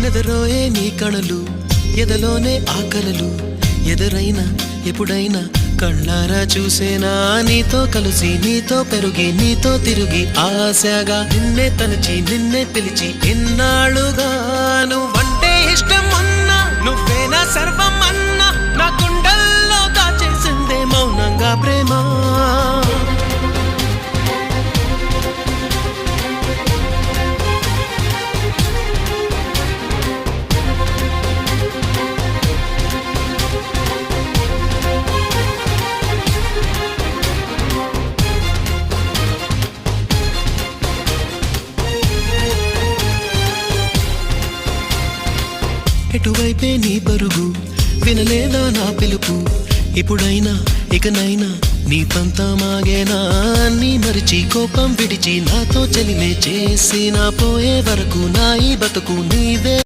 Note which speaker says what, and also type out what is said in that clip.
Speaker 1: నెదరోయే నీ కణలు ఎదలోనే ఆకలలు ఎదురైనా ఎప్పుడైనా కళ్ళారా చూసేనా నీతో కలిసి నీతో పెరుగి నీతో తిరిగి ఆశగా నిన్నే తలచి నిన్నే పిలిచి ఎన్నాళ్ళుగా నువ్వంటే ఇష్టం అన్నా నువ్వేనా సర్వం అన్నా నా గుండెల్లో దాచేసిందే మౌనంగా ప్రేమ ఎటువైపే నీ పరుగు వినలేదా నా పిలుపు ఇప్పుడైనా ఇకనైనా నీ పంతమాగేనా నీ మరిచి కోపం విడిచి నాతో చెలిమే చేసి నా పోయే వరకు నా ఈ బతుకు నీవే